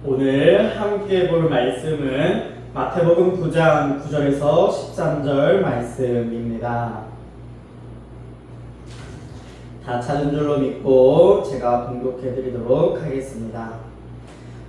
오늘 함께 볼 말씀은 마태복음 9장 9절에서 13절 말씀입니다. 다 찾은 줄로 믿고 제가 봉독해 드리도록 하겠습니다.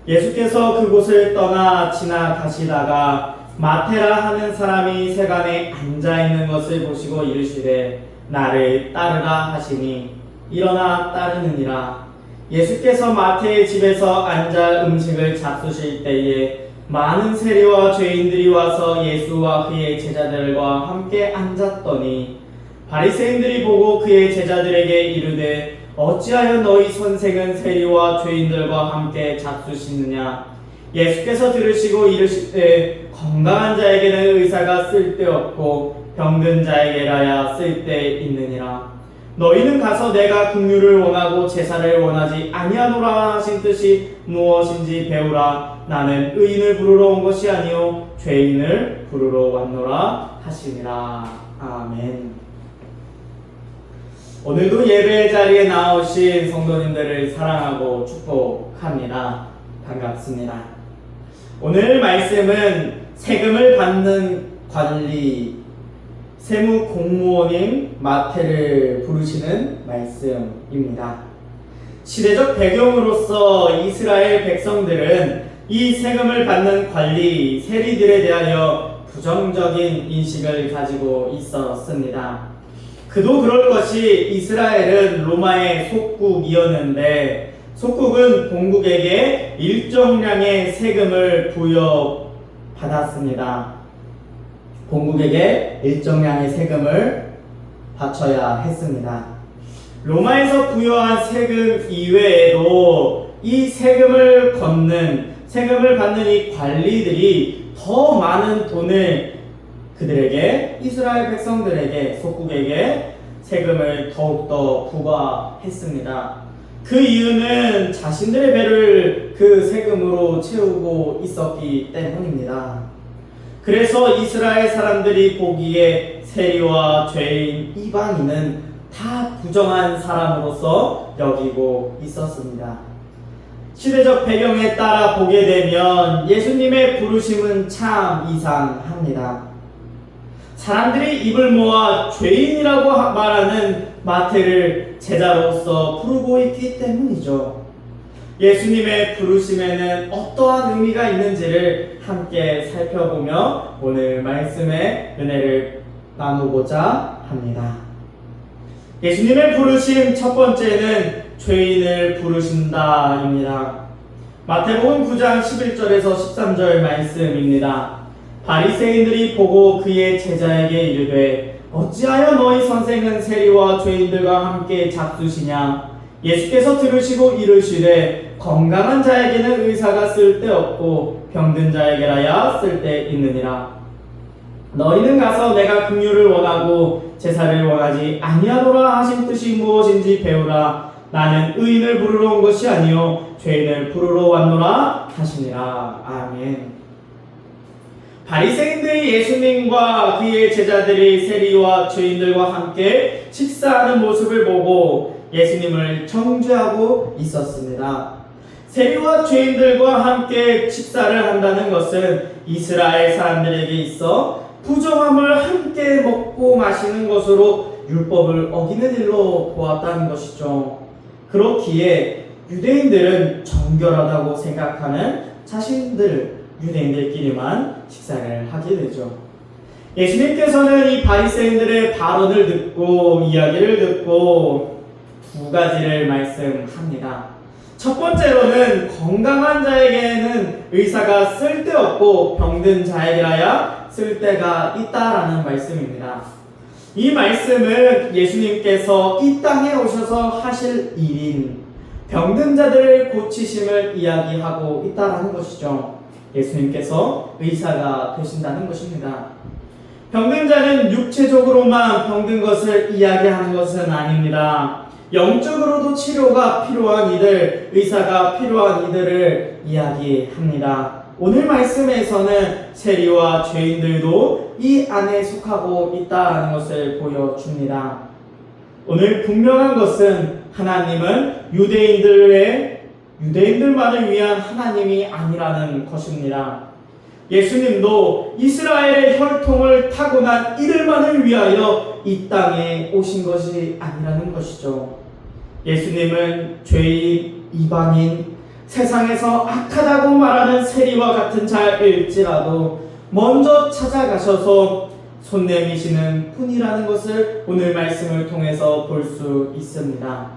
예수께서 그곳을 떠나 지나가시다가 마테라 하는 사람이 세간에 앉아 있는 것을 보시고 이르시되 나를 따르라 하시니 일어나 따르느니라. 예수께서 마태의 집에서 앉아 음식을 잡수실 때에 많은 세리와 죄인들이 와서 예수와 그의 제자들과 함께 앉았더니 바리새인들이 보고 그의 제자들에게 이르되 어찌하여 너희 선생은 세리와 죄인들과 함께 잡수시느냐. 예수께서 들으시고 이르시되 건강한 자에게는 의사가 쓸데없고 병든 자에게라야 쓸데있느니라. 너희는 가서 내가 긍휼을 원하고 제사를 원하지 아니하노라 하신 뜻이 무엇인지 배우라. 나는 의인을 부르러 온 것이 아니요 죄인을 부르러 왔노라 하시니라. 아멘. 오늘도 예배 자리에 나오신 성도님들을 사랑하고 축복합니다. 반갑습니다. 오늘 말씀은 세금을 받는 관리 세무 공무원인 마태를 부르시는 말씀입니다. 시대적 배경으로서 이스라엘 백성들은 이 세금을 받는 관리 세리들에 대하여 부정적인 인식을 가지고 있었습니다. 그도 그럴 것이 이스라엘은 로마의 속국이었는데 속국은 본국에게 일정량의 세금을 부여받았습니다. 본국에게 일정량의 세금을 바쳐야 했습니다. 로마에서 부여한 세금 이외에도 이 세금을 받는 이 관리들이 더 많은 돈을 그들에게 이스라엘 백성들에게 속국에게 세금을 더욱더 부과했습니다. 그 이유는 자신들의 배를 그 세금으로 채우고 있었기 때문입니다. 그래서 이스라엘 사람들이 보기에 세리와 죄인, 이방인은 다 부정한 사람으로서 여기고 있었습니다. 시대적 배경에 따라 보게 되면 예수님의 부르심은 참 이상합니다. 사람들이 입을 모아 죄인이라고 말하는 마태를 제자로서 부르고 있기 때문이죠. 예수님의 부르심에는 어떠한 의미가 있는지를 함께 살펴보며 오늘 말씀의 은혜를 나누고자 합니다. 예수님의 부르심 첫 번째는 죄인을 부르신다입니다. 마태복음 9장 11절에서 13절 말씀입니다. 바리새인들이 보고 그의 제자에게 이르되 어찌하여 너희 선생은 세리와 죄인들과 함께 잡수시냐. 예수께서 들으시고 이르시되 건강한 자에게는 의사가 쓸데없고 병든 자에게라야 쓸데있느니라. 너희는 가서 내가 긍휼을 원하고 제사를 원하지 아니하노라 하신 뜻이 무엇인지 배우라. 나는 의인을 부르러 온 것이 아니요 죄인을 부르러 왔노라 하시니라. 아멘. 바리새인들이 예수님과 그의 제자들이 세리와 죄인들과 함께 식사하는 모습을 보고 예수님을 정죄하고 있었습니다. 세리와 죄인들과 함께 식사를 한다는 것은 이스라엘 사람들에게 있어 부정함을 함께 먹고 마시는 것으로 율법을 어기는 일로 보았다는 것이죠. 그렇기에 유대인들은 정결하다고 생각하는 유대인들끼리만 식사를 하게 되죠. 예수님께서는 이 바리새인들의 발언을 듣고 이야기를 듣고 두 가지를 말씀합니다. 첫 번째로는 건강한 자에게는 의사가 쓸데없고 병든 자에게라야 쓸데가 있다라는 말씀입니다. 이 말씀은 예수님께서 이 땅에 오셔서 하실 일인 병든 자들을 고치심을 이야기하고 있다라는 것이죠. 예수님께서 의사가 되신다는 것입니다. 병든 자는 육체적으로만 병든 것을 이야기하는 것은 아닙니다. 영적으로도 치료가 필요한 이들, 의사가 필요한 이들을 이야기합니다. 오늘 말씀에서는 세리와 죄인들도 이 안에 속하고 있다는 것을 보여줍니다. 오늘 분명한 것은 하나님은 유대인들만을 위한 하나님이 아니라는 것입니다. 예수님도 이스라엘의 혈통을 타고난 이들만을 위하여 이 땅에 오신 것이 아니라는 것이죠. 예수님은 죄인, 이방인, 세상에서 악하다고 말하는 세리와 같은 자일지라도 먼저 찾아가셔서 손 내미시는 분이라는 것을 오늘 말씀을 통해서 볼 수 있습니다.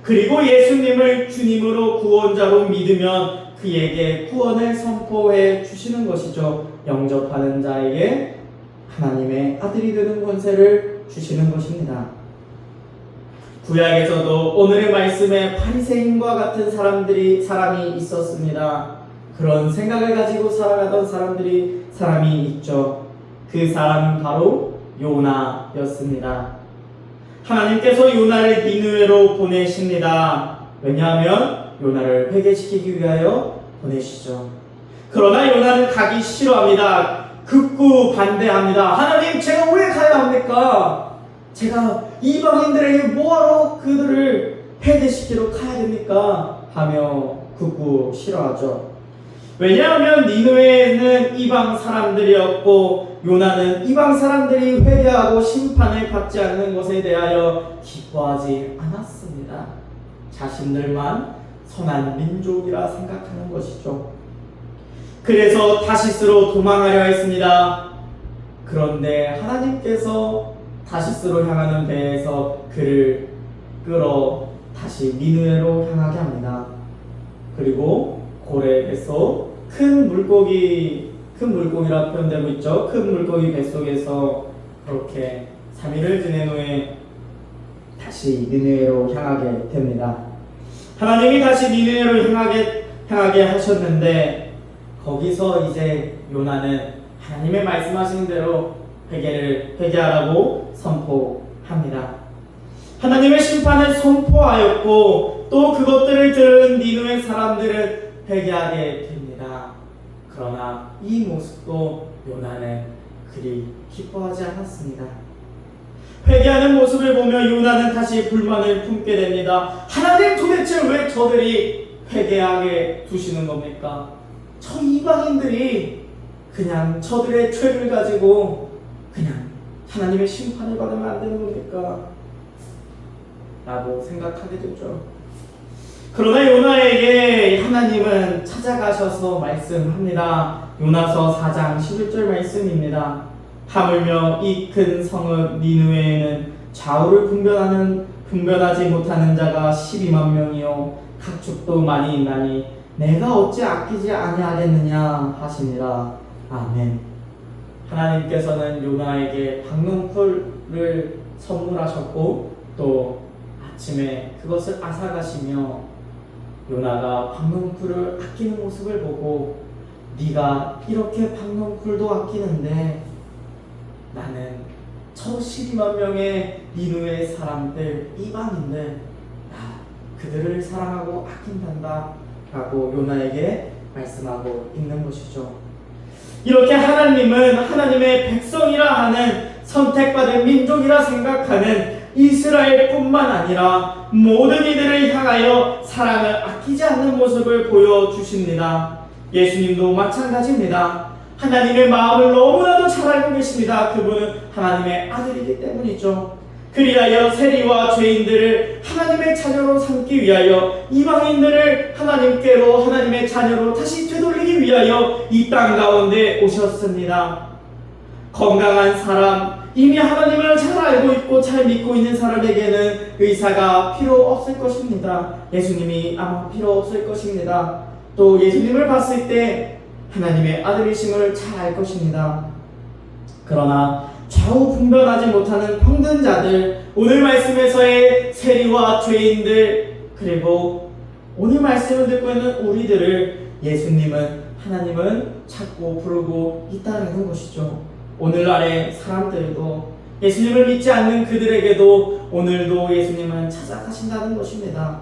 그리고 예수님을 주님으로 구원자로 믿으면 그에게 구원을 선포해 주시는 것이죠. 영접하는 자에게 하나님의 아들이 되는 권세를 주시는 것입니다. 구약에서도 오늘의 말씀에 바리새인과 같은 사람이 있었습니다. 그런 생각을 가지고 살아가던 사람이 있죠. 그 사람은 바로 요나였습니다. 하나님께서 요나를 니느웨로 보내십니다. 왜냐하면 요나를 회개시키기 위하여 보내시죠. 그러나 요나는 가기 싫어합니다. 극구 반대합니다. 하나님, 제가 왜 가야 합니까? 제가 이방인들에게 뭐하러 그들을 회개시키러 가야 됩니까? 하며 극구 싫어하죠. 왜냐하면 니느웨는 이방 사람들이었고 요나는 이방 사람들이 회개하고 심판을 받지 않는 것에 대하여 기뻐하지 않았습니다. 자신들만 선한 민족이라 생각하는 것이죠. 그래서 다시스로 도망하려 했습니다. 그런데 하나님께서 다시스로 향하는 배에서 그를 끌어 다시 니느웨로 향하게 합니다. 그리고 고래에서 큰 물고기라 표현되고 있죠. 큰 물고기 뱃속에서 그렇게 3일을 지낸 후에 다시 니느웨로 향하게 됩니다. 하나님이 다시 니느웨로 향하게 하셨는데 거기서 이제 요나는 하나님의 말씀하신 대로 회개하라고 선포합니다. 하나님의 심판을 선포하였고 또 그것들을 들은 니느웨 사람들은 회개하게 됩니다. 그러나 이 모습도 요나는 그리 기뻐하지 않았습니다. 회개하는 모습을 보며 요나는 다시 불만을 품게 됩니다. 하나님, 도대체 왜 저들이 회개하게 두시는 겁니까? 저 이방인들이 그냥 저들의 죄를 가지고 그냥 하나님의 심판을 받으면 안 되는 겁니까? 라고 생각하게 되죠. 그러나 요나에게 하나님은 찾아가셔서 말씀합니다. 요나서 4장 11절 말씀입니다. 하물며 이 큰 성읍 니느웨에는 좌우를 분별하지 못하는 자가 12만 명이요 각 축도 많이 있나니 내가 어찌 아끼지 아니하겠느냐 하시니라. 아멘. 하나님께서는 요나에게 박농풀을 선물하셨고 또 아침에 그것을 앗아가시며 요나가 박농풀을 아끼는 모습을 보고 네가 이렇게 박농풀도 아끼는데 나는 저 12만 명의 니느웨 사람들, 이방인들 그들을 사랑하고 아낀단다 라고 요나에게 말씀하고 있는 것이죠. 이렇게 하나님은 하나님의 백성이라 하는 선택받은 민족이라 생각하는 이스라엘뿐만 아니라 모든 이들을 향하여 사랑을 아끼지 않는 모습을 보여주십니다. 예수님도 마찬가지입니다. 하나님의 마음을 너무나도 잘 알고 계십니다. 그분은 하나님의 아들이기 때문이죠. 그리하여 세리와 죄인들을 하나님의 자녀로 삼기 위하여 이방인들을 하나님께로 하나님의 자녀로 다시 되돌리기 위하여 이 땅 가운데 오셨습니다. 건강한 사람, 이미 하나님을 잘 알고 있고 잘 믿고 있는 사람에게는 의사가 필요 없을 것입니다. 예수님이 아마 필요 없을 것입니다. 또 예수님을 봤을 때 하나님의 아들이심을 잘 알 것입니다. 그러나 좌우 분별하지 못하는 병든 자들, 오늘 말씀에서의 세리와 죄인들, 그리고 오늘 말씀을 듣고 있는 우리들을 하나님은 찾고 부르고 있다는 것이죠. 오늘날의 사람들도 예수님을 믿지 않는 그들에게도 오늘도 예수님은 찾아가신다는 것입니다.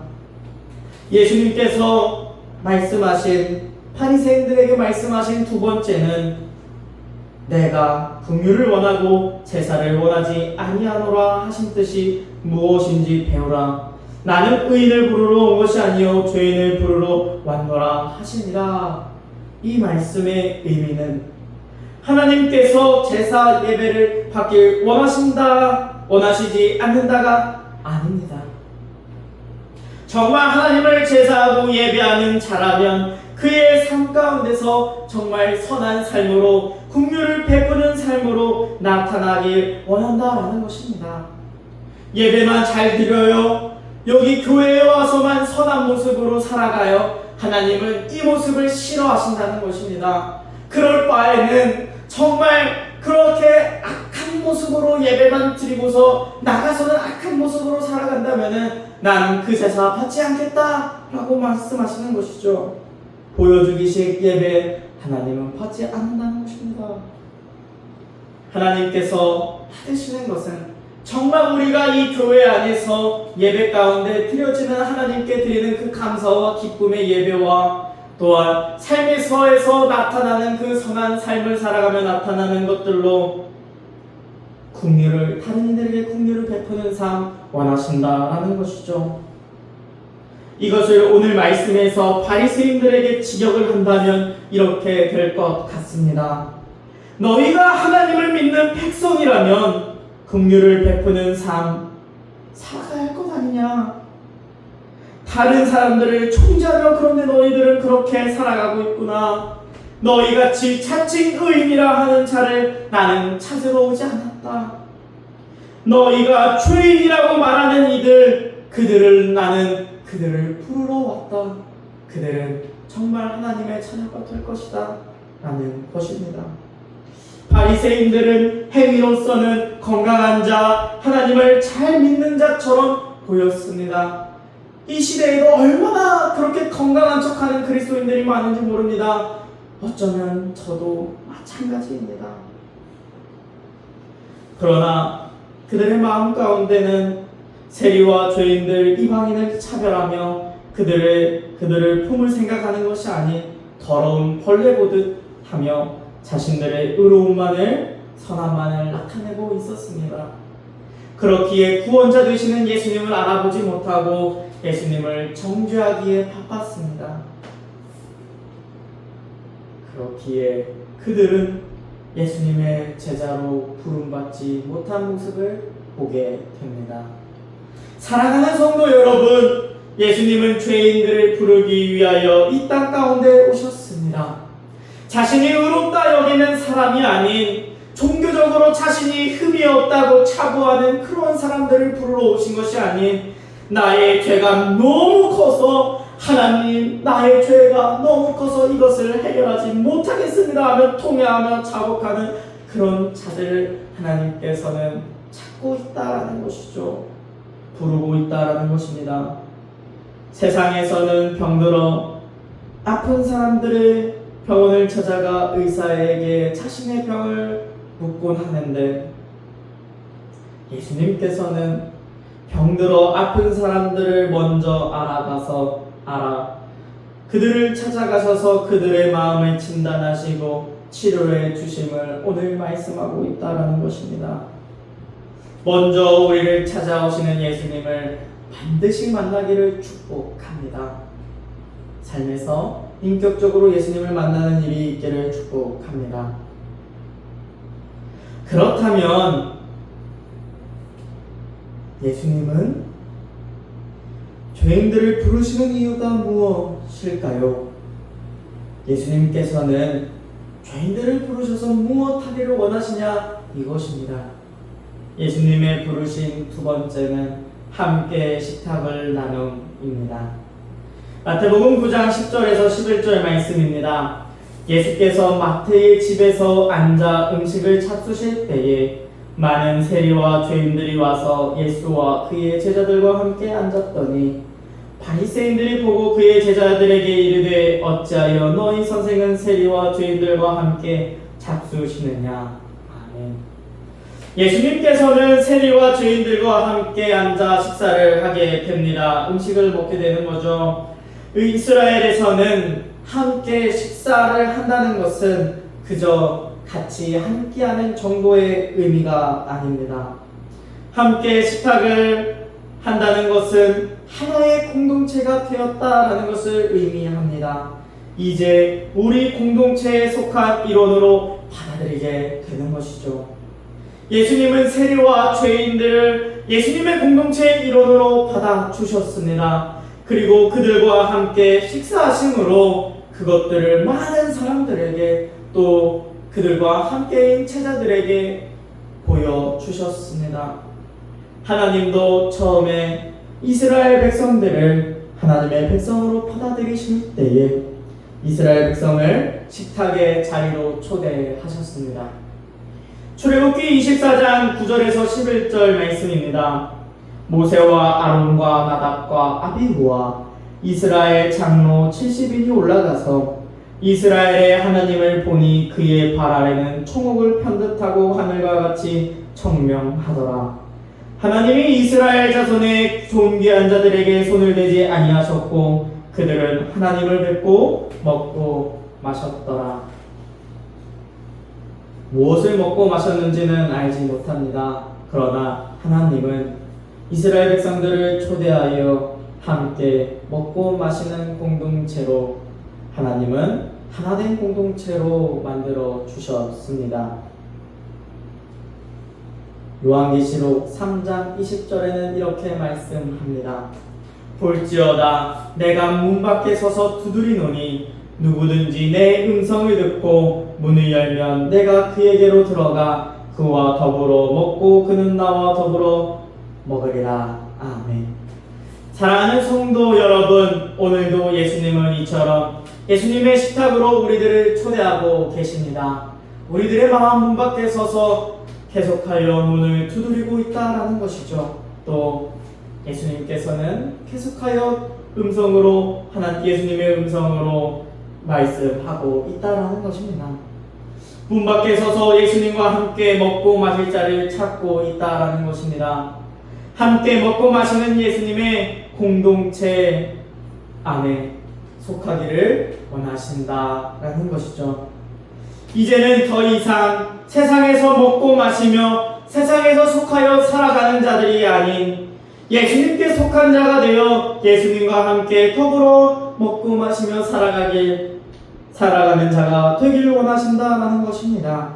예수님께서 바리새인들에게 말씀하신 두 번째는 내가 긍휼을 원하고 제사를 원하지 아니하노라 하신 뜻이 무엇인지 배우라. 나는 의인을 부르러 온 것이 아니요 죄인을 부르러 왔노라 하시니라. 이 말씀의 의미는 하나님께서 제사 예배를 받길 원하시지 않는다가 아닙니다. 정말 하나님을 제사하고 예배하는 자라면 그의 삶 가운데서 정말 선한 삶으로 긍휼을 베푸는 삶으로 나타나길 원한다라는 것입니다. 예배만 잘 드려요, 여기 교회에 와서만 선한 모습으로 살아가요, 하나님은 이 모습을 싫어하신다는 것입니다. 그럴 바에는 정말 그렇게 악한 모습으로 예배만 드리고서 나가서는 악한 모습으로 살아간다면은 나는 그 제사 받지 않겠다라고 말씀하시는 것이죠. 보여주기식 예배 하나님은 받지 않는다는 것입니다. 하나님께서 받으시는 것은 정말 우리가 이 교회 안에서 예배 가운데 드려지는 하나님께 드리는 그 감사와 기쁨의 예배와 또한 삶에서에서 나타나는 그 선한 삶을 살아가며 나타나는 것들로 다른 이들에게 긍휼을 베푸는 삶 원하신다라는 것이죠. 이것을 오늘 말씀에서 바리새인들에게 직역을 한다면 이렇게 될 것 같습니다. 너희가 하나님을 믿는 백성이라면 긍휼을 베푸는 삶 살아가야 할 것 아니냐? 다른 사람들을 총재하며 그런데 너희들은 그렇게 살아가고 있구나. 너희같이 자칭 의인이라 하는 자를 나는 찾으러 오지 않았다. 너희가 죄인이라고 말하는 그들을 부르러 왔다. 그들은 정말 하나님의 자녀가 될 것이다 라는 것입니다. 바리새인들은 행위로서는 건강한 자, 하나님을 잘 믿는 자처럼 보였습니다. 이 시대에도 얼마나 그렇게 건강한 척하는 그리스도인들이 많은지 모릅니다. 어쩌면 저도 마찬가지입니다. 그러나 그들의 마음 가운데는 세리와 죄인들, 이방인을 차별하며 그들을 품을 생각하는 것이 아닌 더러운 벌레 보듯 하며 자신들의 의로움만을, 선함만을 나타내고 있었습니다. 그렇기에 구원자 되시는 예수님을 알아보지 못하고 예수님을 정죄하기에 바빴습니다. 그렇기에 그들은 예수님의 제자로 부름받지 못한 모습을 보게 됩니다. 사랑하는 성도 여러분, 예수님은 죄인들을 부르기 위하여 이 땅 가운데 오셨습니다. 자신이 의롭다 여기는 사람이 아닌 종교적으로 자신이 흠이 없다고 차고하는 그런 사람들을 부르러 오신 것이 아닌 나의 죄가 너무 커서 하나님, 나의 죄가 너무 커서 이것을 해결하지 못하겠습니다 하며 통회하며 자복하는 그런 자들을 하나님께서는 찾고 있다라는 것이죠. 부르고 있다라는 것입니다. 세상에서는 병들어 아픈 사람들의 병원을 찾아가 의사에게 자신의 병을 묻곤 하는데 예수님께서는 병들어 아픈 사람들을 먼저 그들을 찾아가셔서 그들의 마음을 진단하시고 치료해 주심을 오늘 말씀하고 있다라는 것입니다. 먼저 우리를 찾아오시는 예수님을 반드시 만나기를 축복합니다. 삶에서 인격적으로 예수님을 만나는 일이 있기를 축복합니다. 그렇다면 예수님은 죄인들을 부르시는 이유가 무엇일까요? 예수님께서는 죄인들을 부르셔서 무엇 하기를 원하시냐? 이것입니다. 예수님의 부르신 두 번째는 함께 식탁을 나눔입니다. 마태복음 9장 10절에서 11절 말씀입니다. 예수께서 마태의 집에서 앉아 음식을 잡수실 때에 많은 세리와 죄인들이 와서 예수와 그의 제자들과 함께 앉았더니 바리새인들이 보고 그의 제자들에게 이르되 어찌하여 너희 선생은 세리와 죄인들과 함께 잡수시느냐. 아멘. 예수님께서는 세리와 죄인들과 함께 앉아 식사를 하게 됩니다. 음식을 먹게 되는 거죠. 이스라엘에서는 함께 식사를 한다는 것은 그저 같이 함께하는 정도의 의미가 아닙니다. 함께 식탁을 한다는 것은 하나의 공동체가 되었다라는 것을 의미합니다. 이제 우리 공동체에 속한 일원으로 받아들이게 되는 것이죠. 예수님은 세리와 죄인들을 예수님의 공동체의 일원으로 받아주셨습니다. 그리고 그들과 함께 식사하심으로 그것들을 많은 사람들에게 또 그들과 함께인 제자들에게 보여주셨습니다. 하나님도 처음에 이스라엘 백성들을 하나님의 백성으로 받아들이실 때에 이스라엘 백성을 식탁의 자리로 초대하셨습니다. 출애굽기 24장 9절에서 11절 말씀입니다. 모세와 아론과 나답과 아비후와 이스라엘 장로 70인이 올라가서 이스라엘의 하나님을 보니 그의 발 아래는 총옥을 편듯하고 하늘과 같이 청명하더라. 하나님이 이스라엘 자손의 존귀한 자들에게 손을 대지 아니하셨고 그들은 하나님을 뵙고 먹고 마셨더라. 무엇을 먹고 마셨는지는 알지 못합니다. 그러나 하나님은 이스라엘 백성들을 초대하여 함께 먹고 마시는 공동체로 하나님은 하나된 공동체로 만들어 주셨습니다. 요한계시록 3장 20절에는 이렇게 말씀합니다. 볼지어다 내가 문 밖에 서서 두드리노니 누구든지 내 음성을 듣고 문을 열면 내가 그에게로 들어가 그와 더불어 먹고 그는 나와 더불어 먹으리라. 아멘. 사랑하는 성도 여러분, 오늘도 예수님은 이처럼 예수님의 식탁으로 우리들을 초대하고 계십니다. 우리들의 마음 문 밖에 서서 계속하여 문을 두드리고 있다라는 것이죠. 또 예수님께서는 계속하여 음성으로 예수님의 음성으로 말씀하고 있다라는 것입니다. 문 밖에 서서 예수님과 함께 먹고 마실 자를 찾고 있다라는 것입니다. 함께 먹고 마시는 예수님의 공동체 안에 속하기를 원하신다라는 것이죠. 이제는 더 이상 세상에서 먹고 마시며 세상에서 속하여 살아가는 자들이 아닌 예수님께 속한 자가 되어 예수님과 함께 더불어 먹고 마시며 살아가는 자가 되길 원하신다라는 것입니다.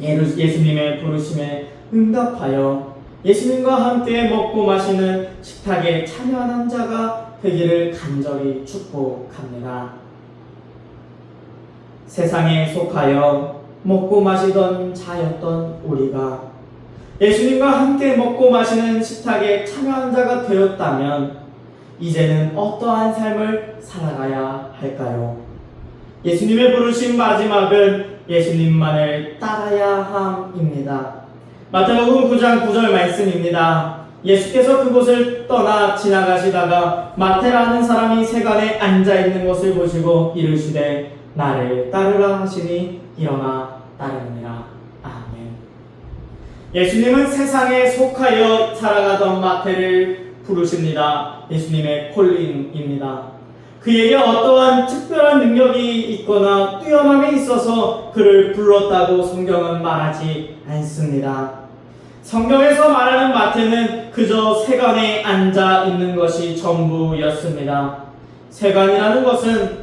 예수님의 부르심에 응답하여 예수님과 함께 먹고 마시는 식탁에 참여하는 자가 되기를 간절히 축복합니다. 세상에 속하여 먹고 마시던 자였던 우리가 예수님과 함께 먹고 마시는 식탁에 참여한 자가 되었다면 이제는 어떠한 삶을 살아가야 할까요? 예수님의 부르신 마지막은 예수님만을 따라야 함입니다. 마태복음 9장 9절 말씀입니다. 예수께서 그곳을 떠나 지나가시다가 마태라는 사람이 세간에 앉아있는 것을 보시고 이르시되 나를 따르라 하시니 일어나 따르니라. 아멘. 예수님은 세상에 속하여 살아가던 마태를 부르십니다. 예수님의 콜링입니다. 그에게 어떠한 특별한 능력이 있거나 뛰어남이 있어서 그를 불렀다고 성경은 말하지 않습니다. 성경에서 말하는 마태는 그저 세간에 앉아 있는 것이 전부였습니다. 세간이라는 것은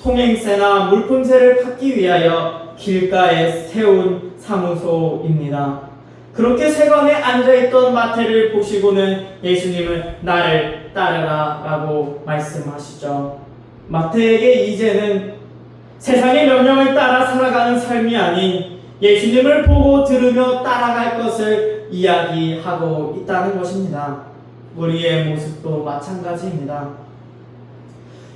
통행세나 물품세를 받기 위하여 길가에 세운 사무소입니다. 그렇게 세간에 앉아있던 마태를 보시고는 예수님은 나를 따르라 라고 말씀하시죠. 마태에게 이제는 세상의 명령을 따라 살아가는 삶이 아닌 예수님을 보고 들으며 따라갈 것을 이야기하고 있다는 것입니다. 우리의 모습도 마찬가지입니다.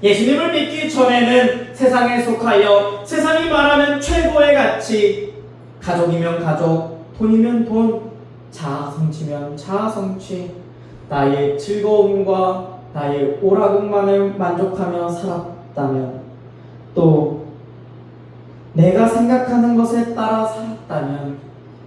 예수님을 믿기 전에는 세상에 속하여 세상이 말하는 최고의 가치, 가족이면 가족, 돈이면 돈, 자아성취면 자아성취, 나의 즐거움과 나의 오락만을 만족하며 살았다면, 또 내가 생각하는 것에 따라 살았다면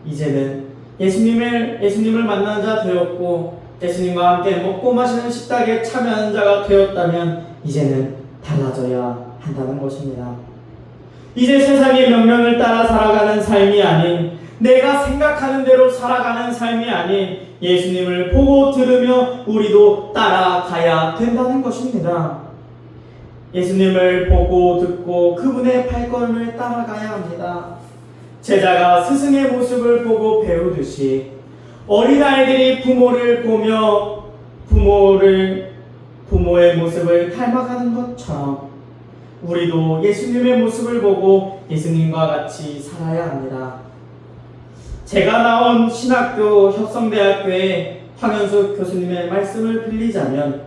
이제는 예수님을 만나는 자 되었고 예수님과 함께 먹고 마시는 식탁에 참여하는 자가 되었다면 이제는 달라져야 한다는 것입니다. 이제 세상의 명령을 따라 살아가는 삶이 아닌 내가 생각하는 대로 살아가는 삶이 아닌 예수님을 보고 들으며 우리도 따라가야 된다는 것입니다. 예수님을 보고 듣고 그분의 발걸음을 따라가야 합니다. 제자가 스승의 모습을 보고 배우듯이 어린아이들이 부모를 보며 부모의 모습을 닮아가는 것처럼 우리도 예수님의 모습을 보고 예수님과 같이 살아야 합니다. 제가 나온 신학교 협성대학교의 황현숙 교수님의 말씀을 빌리자면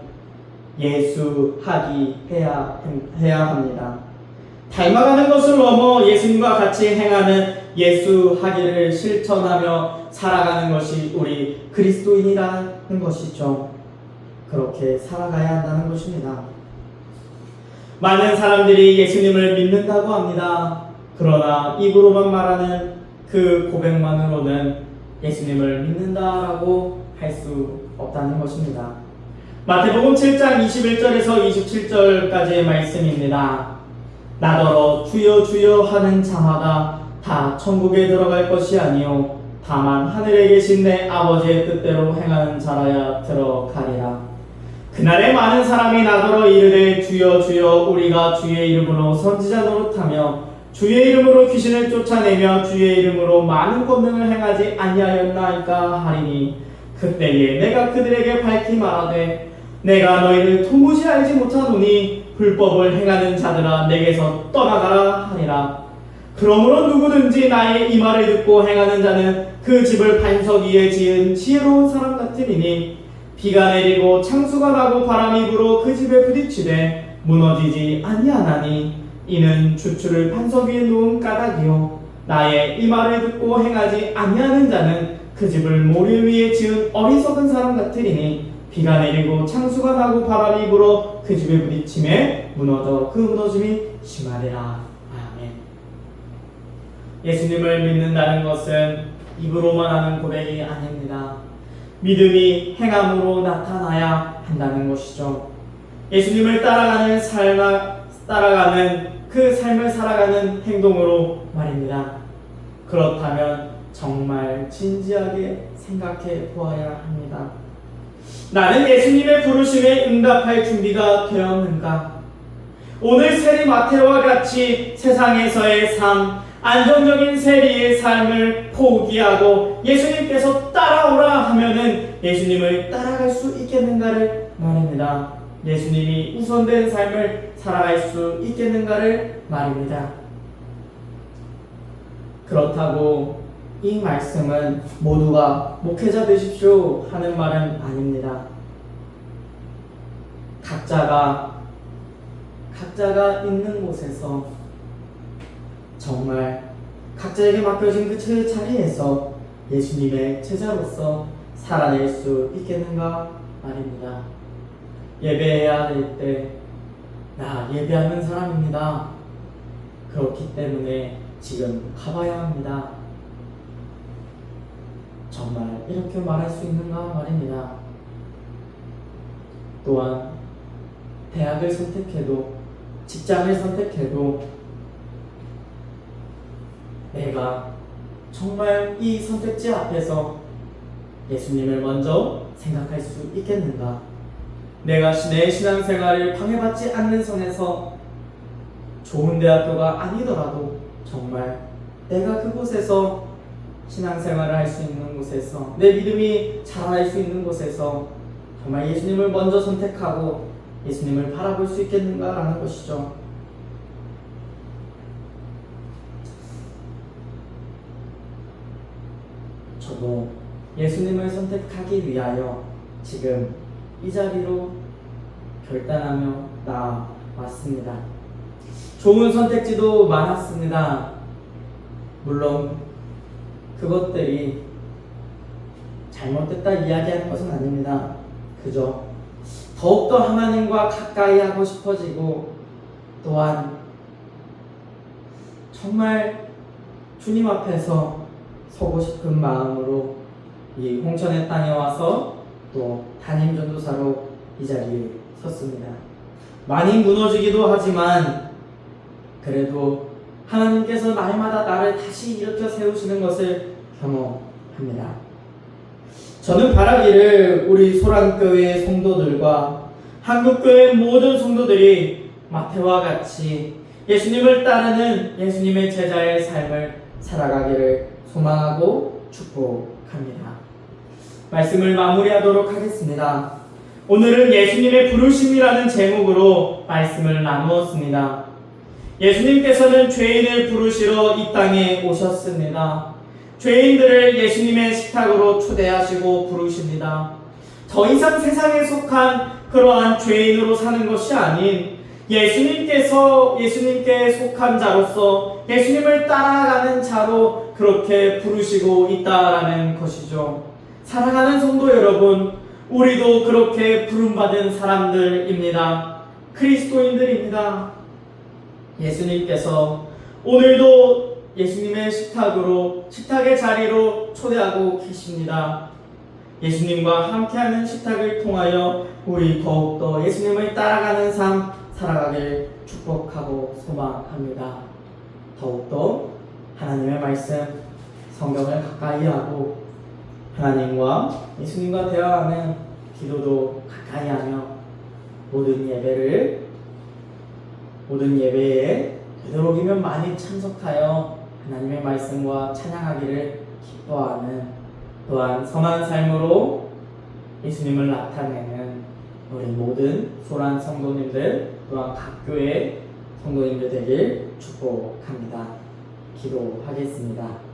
예수하기 해야 합니다. 닮아가는 것을 넘어 예수님과 같이 행하는 예수하기를 실천하며 살아가는 것이 우리 그리스도인이라는 것이죠. 그렇게 살아가야 한다는 것입니다. 많은 사람들이 예수님을 믿는다고 합니다. 그러나 입으로만 말하는 그 고백만으로는 예수님을 믿는다라고 할 수 없다는 것입니다. 마태복음 7장 21절에서 27절까지의 말씀입니다. 나더러 주여 주여 하는 자마다 다 천국에 들어갈 것이 아니요 다만 하늘에 계신 내 아버지의 뜻대로 행하는 자라야 들어가리라. 그날에 많은 사람이 나더러 이르되 주여 주여 우리가 주의 이름으로 선지자 노릇하며 주의 이름으로 귀신을 쫓아내며 주의 이름으로 많은 권능을 행하지 아니하였나이까 하리니 그때에 내가 그들에게 밝히 말하되 내가 너희를 도무지 알지 못하노니 불법을 행하는 자들아 내게서 떠나가라 하리라. 그러므로 누구든지 나의 이 말을 듣고 행하는 자는 그 집을 반석 위에 지은 지혜로운 사람 같으리니 비가 내리고 창수가 나고 바람이 불어 그 집에 부딪히되 무너지지 아니하나니 이는 주추를 반석 위에 놓은 까닭이요 나의 이 말을 듣고 행하지 아니하는 자는 그 집을 모래 위에 지은 어리석은 사람 같으리니 비가 내리고 창수가 나고 바람이 불어 그 집에 부딪힘에 무너져 그 무너짐이 심하리라. 아멘. 예수님을 믿는다는 것은 입으로만 하는 고백이 아닙니다. 믿음이 행함으로 나타나야 한다는 것이죠. 예수님을 따라가는 그 삶을 살아가는 행동으로 말입니다. 그렇다면 정말 진지하게 생각해 보아야 합니다. 나는 예수님의 부르심에 응답할 준비가 되었는가? 오늘 세리 마테오와 같이 세상에서의 삶, 안정적인 세리의 삶을 포기하고 예수님께서 따라오라 하면은 예수님을 따라갈 수 있겠는가를 말입니다. 예수님이 우선된 삶을 살아갈 수 있겠는가를 말입니다. 그렇다고 이 말씀은 모두가 목회자 되십시오 하는 말은 아닙니다. 각자가 있는 곳에서 정말 각자에게 맡겨진 그 자리에서 예수님의 제자로서 살아낼 수 있겠는가 말입니다. 예배해야 될 때 나 예배하는 사람입니다. 그렇기 때문에 지금 가봐야 합니다. 정말 이렇게 말할 수 있는가 말입니다. 또한 대학을 선택해도 직장을 선택해도 내가 정말 이 선택지 앞에서 예수님을 먼저 생각할 수 있겠는가? 내가 내 신앙생활을 방해받지 않는 선에서 좋은 대학교가 아니더라도 정말 내가 그곳에서 신앙생활을 할 수 있는 곳에서 내 믿음이 자랄 수 있는 곳에서 정말 예수님을 먼저 선택하고 예수님을 바라볼 수 있겠는가라는 것이죠. 저도 예수님을 선택하기 위하여 지금 이 자리로 결단하며 나왔습니다. 좋은 선택지도 많았습니다. 물론 그것들이 잘못됐다 이야기하는 것은 아닙니다. 그저 더욱더 하나님과 가까이 하고 싶어지고 또한 정말 주님 앞에서 서고 싶은 마음으로 이 홍천의 땅에 와서 또 담임 전도사로 이 자리에 섰습니다. 많이 무너지기도 하지만 그래도 하나님께서 날마다 나를 다시 일으켜 세우시는 것을 경험합니다. 저는 바라기를 우리 소란교회 성도들과 한국교회 모든 성도들이 마태와 같이 예수님을 따르는 예수님의 제자의 삶을 살아가기를 소망하고 축복합니다. 말씀을 마무리하도록 하겠습니다. 오늘은 예수님의 부르심이라는 제목으로 말씀을 나누었습니다. 예수님께서는 죄인을 부르시러 이 땅에 오셨습니다. 죄인들을 예수님의 식탁으로 초대하시고 부르십니다. 더 이상 세상에 속한 그러한 죄인으로 사는 것이 아닌 예수님께 속한 자로서 예수님을 따라가는 자로 그렇게 부르시고 있다라는 것이죠. 사랑하는 성도 여러분, 우리도 그렇게 부름받은 사람들입니다. 그리스도인들입니다. 예수님께서 오늘도 예수님의 식탁의 자리로 초대하고 계십니다. 예수님과 함께하는 식탁을 통하여 우리 더욱더 예수님을 따라가는 삶 살아가길 축복하고 소망합니다. 더욱더 하나님의 말씀, 성경을 가까이 하고 하나님과 예수님과 대화하는 기도도 가까이 하며 모든 예배에 되도록이면 많이 참석하여 하나님의 말씀과 찬양하기를 기뻐하는, 또한 선한 삶으로 예수님을 나타내는 우리 모든 소란 성도님들, 또한 각 교회 성도님들 되길 축복합니다. 기도하겠습니다.